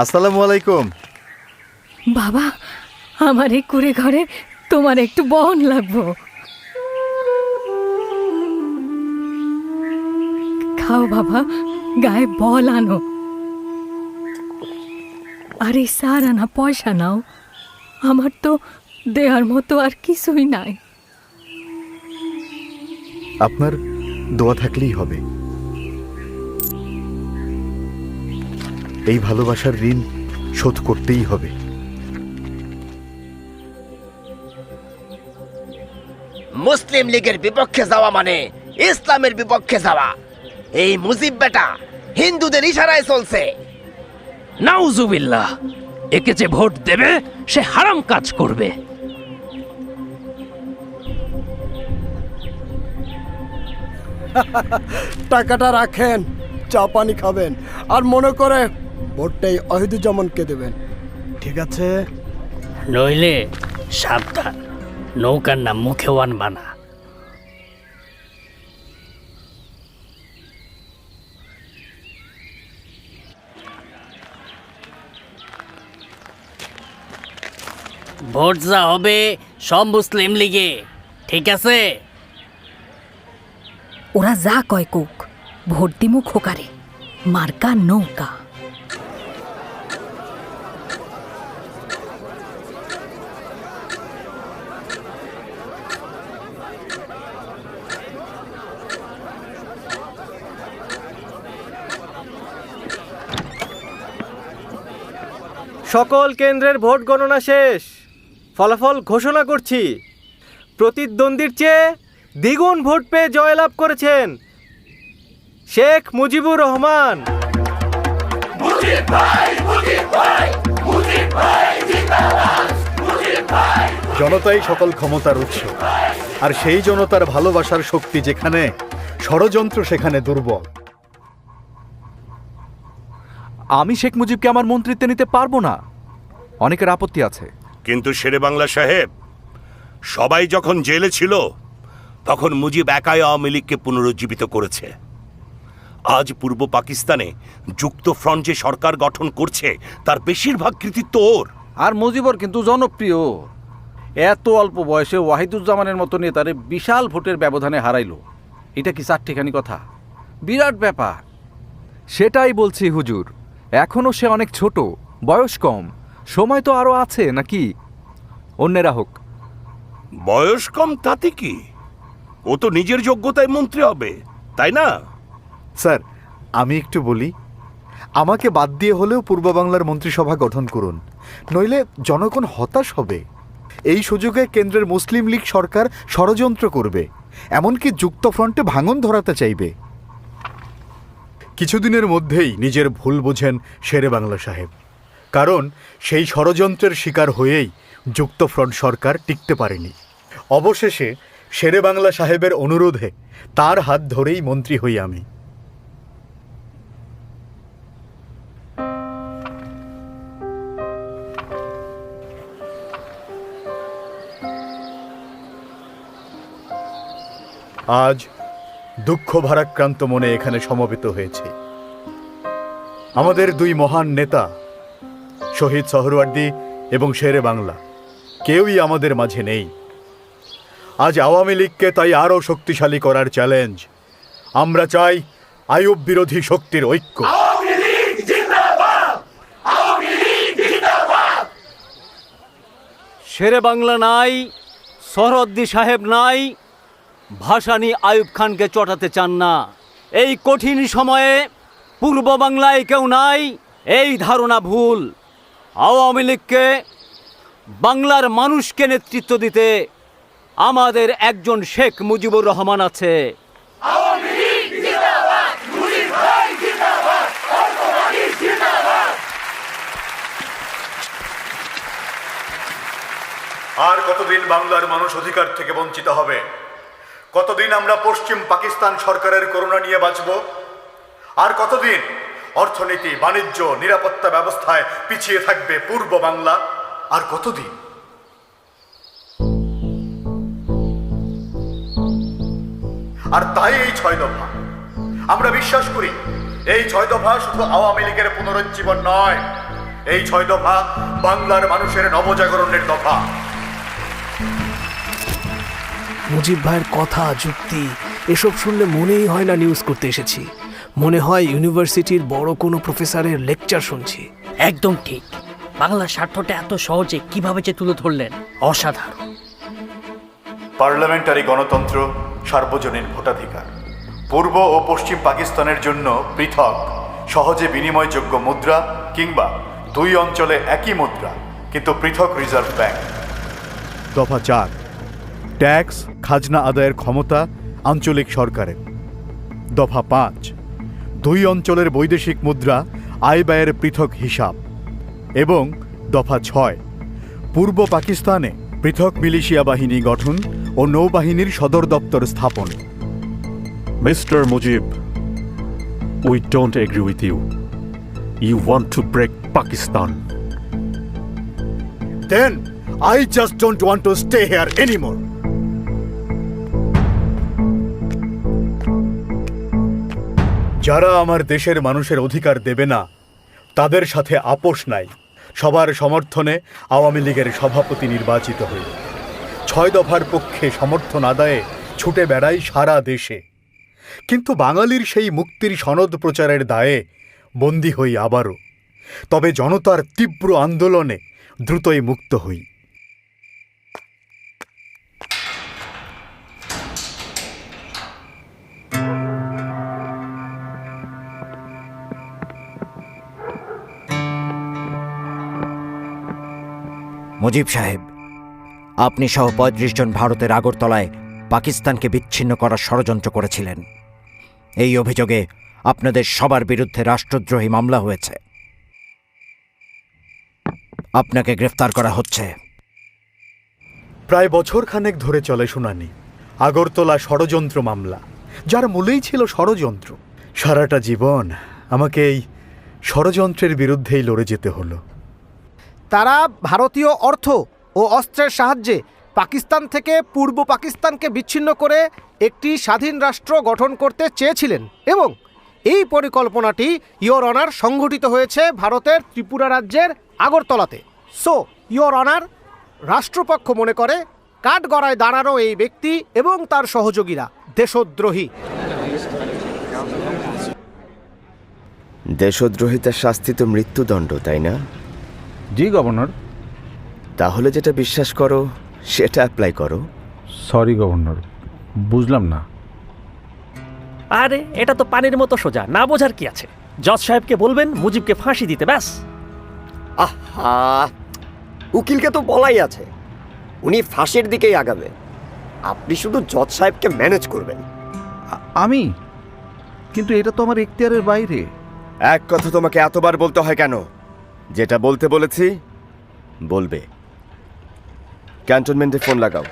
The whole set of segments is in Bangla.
আসসালামু আলাইকুম। বাবা, আমার এই কুড়ে ঘরে তোমার একটু বহন লাগবো। খাও বাবা, গায়ে বল আনো। আর এই সার আনা পয়সা নাও, আমার তো দেওয়ার মতো আর কিছুই নাই। আপনার দোয়া থাকলেই হবে। এই ভালোবাসার ঋণ শোধ করতেই হবে। মুসলিম লীগের বিপক্ষে যাওয়া মানে ইসলামের বিপক্ষে যাওয়া। এই মুজিব বেটা হিন্দুদের ইশারায় চলছে। নাউজুবিল্লাহ, একে যে ভোট দেবে সে হারাম কাজ করবে। টাকাটা রাখেন, চা পানি খাবেন, আর মনে করে ভোটটাই অহিদুজ্জামানকে দেবেন, ঠিক আছে? নইলে সাবধান, নৌকার নাম মুখেও আনবা না। ভোট যা হবে সব মুসলিম লীগে, ঠিক আছে? ওরা যা কয় কুক, ভোট দিমু খোকারে, মার্কা নৌকা। সকল কেন্দ্রের ভোট গণনা শেষ। ফলাফল ঘোষণা করছি। প্রতিদ্বন্দ্বীর চেয়ে দ্বিগুণ ভোট পেয়ে জয়লাভ করেছেন শেখ মুজিবুর রহমান। জনতাই সকল ক্ষমতার উৎস, আর সেই জনতার ভালোবাসার শক্তি যেখানে, ষড়যন্ত্র সেখানে দুর্বল। আমি শেখ মুজিবকে আমার মন্ত্রিত্বে নিতে পারবো না, অনেকের আপত্তি আছে। কিন্তু শেরেবাংলা সাহেব, সবাই যখন জেলে ছিল তখন মুজিব একাই আওয়ামী লীগকে পুনরুজ্জীবিত করেছে। আজ পূর্ব পাকিস্তানে যুক্ত ফ্রন্ট যে সরকার গঠন করছে তার বেশিরভাগ কৃতিত্ব ওর। আর মুজিবর কিন্তু জনপ্রিয়। এত অল্প বয়সে ওয়াহিদুজ্জামানের মতো নেতারে বিশাল ভোটের ব্যবধানে হারাইলো, এটা কি চারটিখানি কথা? বিরাট ব্যাপার। সেটাই বলছি হুজুর, এখনো সে অনেক ছোট, বয়স কম, সময় তো আরো আছে নাকি? অন্যেরা হোক। বয়স কম তাতে কি, ও তো নিজের যোগ্যতায় মন্ত্রী হবে, তাই না? স্যার, আমি একটু বলি, আমাকে বাদ দিয়ে হলেও পূর্ব বাংলার মন্ত্রিসভা গঠন করুন, নইলে জনগণ হতাশ হবে। এই সুযোগে কেন্দ্রের মুসলিম লীগ সরকার ষড়যন্ত্র করবে, এমনকি যুক্ত ফ্রন্টে ভাঙন ধরাতে চাইবে। কিছুদিনের মধ্যেই নিজের ভুল বোঝেন শেরেবাংলা সাহেব, কারণ সেই ষড়যন্ত্রের শিকার হয়েই যুক্ত ফ্রন্ট সরকার টিকতে পারেনি। অবশেষে শেরেবাংলা সাহেবের অনুরোধে তার হাত ধরেই মন্ত্রী হই আমি। আজ দুঃখ ভারাক্রান্ত মনে এখানে সমবেত হয়েছে। আমাদের দুই মহান নেতা শহীদ সোহরাওয়ার্দী এবং শেরে বাংলা কেউই আমাদের মাঝে নেই। আজ আওয়ামী লীগকে তাই আরও শক্তিশালী করার চ্যালেঞ্জ। আমরা চাই আইয়ুব বিরোধী শক্তির ঐক্য। শেরে বাংলা নাই, সোহরাওয়ার্দী সাহেব নাই, ভাসানী আইয়ুব খানকে চটাতে চান না। এই কঠিন সময়ে পূর্ব বাংলায় কেউ নাই, এই ধারণা ভুল। আওয়ামী লীগকে, বাংলার মানুষকে নেতৃত্ব দিতে আমাদের একজন শেখ মুজিবুর রহমান আছে। আর কতদিন বাংলার মানুষ অধিকার থেকে বঞ্চিত হবে? কতদিন আমরা পশ্চিম পাকিস্তান সরকারের করুণা নিয়ে বাঁচব? আর কতদিন অর্থনীতি, বাণিজ্য, নিরাপত্তা ব্যবস্থায় পিছিয়ে থাকবে পূর্ব বাংলা? আর কতদিন? আর তাই এই ৬ দফা, আমরা বিশ্বাস করি এই ৬ দফা শুধু আওয়ামী লীগের পুনরুজ্জীবন নয়, এই 6 দফা বাংলার মানুষের নবজাগরণের দফা। মুজিব ভাইয়ের কথা, যুক্তি এসব শুনলে মনেই হয় না নিউজ করতে এসেছি, মনে হয় ইউনিভার্সিটির বড় কোনো প্রফেসরের লেকচার শুনছি। একদম ঠিক। বাংলার স্বার্থটা এত সহজে কিভাবে যে তুলে ধরলেন, অসাধারণ। পার্লামেন্টারি গণতন্ত্র, সার্বজনীন ভোটাধিকার, পূর্ব ও পশ্চিম পাকিস্তানের জন্য পৃথক সহজে বিনিময়যোগ্য মুদ্রা কিংবা 2 অঞ্চলে একই মুদ্রা কিন্তু পৃথক রিজার্ভ ব্যাংক। দফা 4, ট্যাক্স খাজনা আদায়ের ক্ষমতা আঞ্চলিক সরকারের। দফা 5, 2 অঞ্চলের বৈদেশিক মুদ্রা আয় ব্যয়ের পৃথক হিসাব। এবং দফা 6, পূর্ব পাকিস্তানে পৃথক মিলিশিয়া বাহিনী গঠন ও নৌবাহিনীর সদর দপ্তর স্থাপন। Mr. Mujib, we don't agree with you. You want to break Pakistan. Then I just don't want to stay here anymore. যারা আমার দেশের মানুষের অধিকার দেবে না তাদের সাথে আপোষ নাই। সবার সমর্থনে আওয়ামী লীগের সভাপতি নির্বাচিত হই। 6 দফার পক্ষে সমর্থন আদায়ে ছুটে বেড়াই সারা দেশে, কিন্তু বাঙালির সেই মুক্তির সনদ প্রচারের দায়ে বন্দী হই আবারও। তবে জনতার তীব্র আন্দোলনে দ্রুতই মুক্ত হই। মুজিব সাহেব, আপনি সহ 35 জন ভারতের আগরতলায় পাকিস্তানকে বিচ্ছিন্ন করার ষড়যন্ত্র করেছিলেন। এই অভিযোগে আপনাদের সবার বিরুদ্ধে রাষ্ট্রদ্রোহী মামলা হয়েছে। আপনাকে গ্রেফতার করা হচ্ছে। প্রায় বছরখানেক ধরে চলে শুনানি আগরতলা ষড়যন্ত্র মামলা, যার মূলেই ছিল ষড়যন্ত্র। সারাটা জীবন আমাকে এই ষড়যন্ত্রের বিরুদ্ধেই লড়ে যেতে হলো। তারা ভারতীয় অর্থ ও অস্ত্রের সাহায্যে পাকিস্তান থেকে পূর্ব পাকিস্তানকে বিচ্ছিন্ন করে একটি স্বাধীন রাষ্ট্র গঠন করতে চেয়েছিলেন এবং এই পরিকল্পনাটি ইয়োর অনার সংঘটিত হয়েছে ভারতের ত্রিপুরা রাজ্যের আগরতলাতে। সো ইয়োর অনার, রাষ্ট্রপক্ষ মনে করে কাঠগড়ায় দাঁড়ানো এই ব্যক্তি এবং তার সহযোগীরা দেশদ্রোহী। দেশদ্রোহিতার শাস্তি তো মৃত্যুদণ্ড, তাই না? জি গভর্নর। তাহলে যেটা বিশ্বাস করো সেটা অ্যাপ্লাই করো। সরি গভর্নর, বুঝলাম না। আরে এটা তো পানির মতো সোজা, না বোঝার কি আছে? জজ সাহেবকে বলবেন মুজিবকে ফাঁসি দিতে, ব্যাস। আহা, উকিলকে তো বলাই আছে উনি ফাঁসির দিকেই আগাবে। আপনি শুধু জজ সাহেবকে ম্যানেজ করবেন। আমি কিন্তু এটা তো আমার এখতিয়ারের বাইরে। এক কথা তোমাকে এতবার বলতে হয় কেন? যেটা বলতে বলেছি বলবে। ক্যান্টনমেন্টে ফোন লাগাও।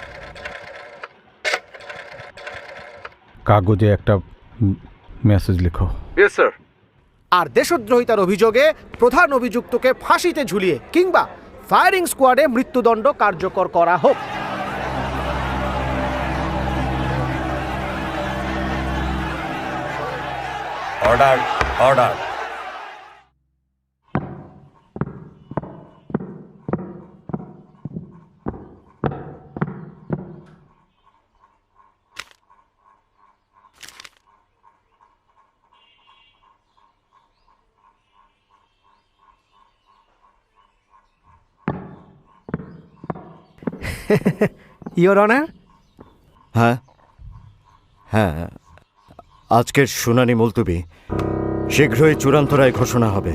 কাগজে একটা মেসেজ লিখো। Yes sir. আর দেশদ্রোহিতার অভিযোগে প্রধান অভিযুক্তকে ফাঁসিতে ঝুলিয়ে কিংবা ফায়ারিং স্কোয়াডে মৃত্যুদণ্ড কার্যকর করা হোক। Order, order. Your honour. হ্যাঁ হ্যাঁ, আজকের শুনানি মুলতবি। শীঘ্রই চূড়ান্ত রায় ঘোষণা হবে।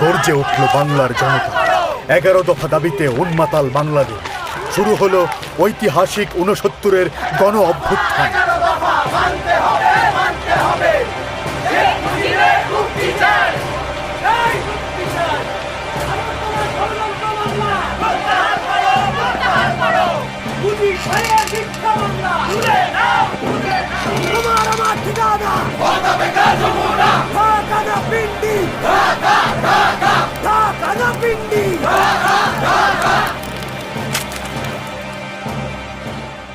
গর্জে উঠল বাংলার জনতা। 11 দফা দাবিতে উন্মাতাল বাংলাদেশ। শুরু হলো ঐতিহাসিক 69-এর গণ অভ্যুত্থান।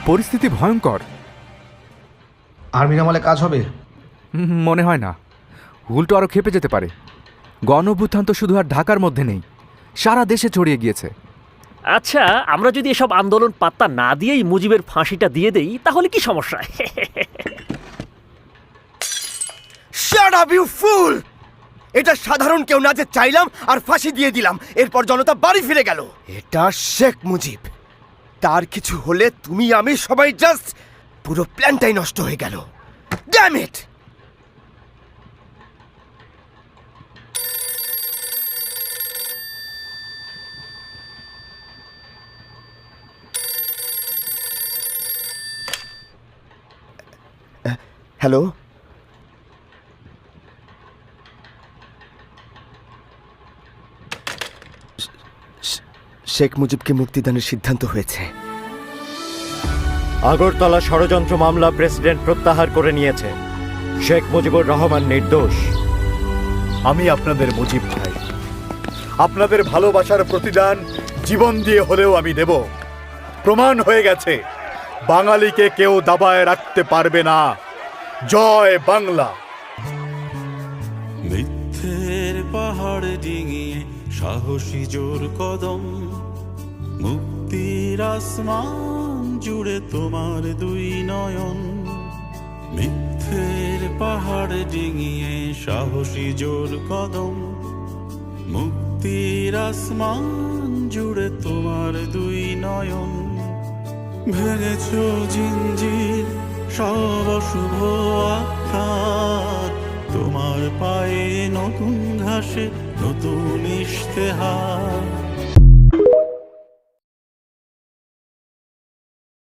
পরিস্থিতি ভয়ঙ্কর। আর্মির আমলে কাজ হবে? মনে হয় না, উল্টো আরও খেপে যেতে পারে। গণ অভ্যুত্থান তো শুধু আর ঢাকার মধ্যে নেই, সারা দেশে ছড়িয়ে গিয়েছে। আচ্ছা, আমরা যদি এসব আন্দোলন পাত্তা না দিয়েই মুজিবের ফাঁসিটা দিয়ে দেই তাহলে কি সমস্যা? শাট আপ ইউ ফুল! এটা সাধারণ কেউ না যে চাইলাম আর ফাঁসি দিয়ে দিলাম, এরপর জনতা বাড়ি ফিরে গেল। এটা শেখ মুজিব। তার কিছু হলে তুমি আমি সবাই জাস্ট পুরো প্ল্যানটাই নষ্ট হয়ে গেল। Damn it! হ্যালো, শেখ মুজিবকে মুক্তিদানের সিদ্ধান্ত হয়েছে। আগরতলা ষড়যন্ত্র মামলা প্রেসিডেন্ট প্রত্যাহার করে নিয়েছে। শেখ মুজিবুর রহমান নির্দোষ। আমি আপনাদের মুজিব ভাই। আপনাদের ভালোবাসার প্রতিদান জীবন দিয়ে হলেও আমি দেব। প্রমাণ হয়ে গেছে, বাঙালিকে কেউ দাবায় রাখতে পারবে না। জয় বাংলা। মিথ্যের পাহাড় ডিঙিয়ে সাহসী জোর কদম, মুক্তির আসমান জুড়ে তোমার দুই নয়ন। মিথ্যের পাহাড় ডিঙিয়ে সাহসী জোর কদম, মুক্তির আসমান জুড়ে তোমার দুই নয়ন। ভেঙেছ জিঞ্জির সব অশুভ আত্মার, তোমার পায়ে নতুন ঘাসে নতুন ইশতেহার।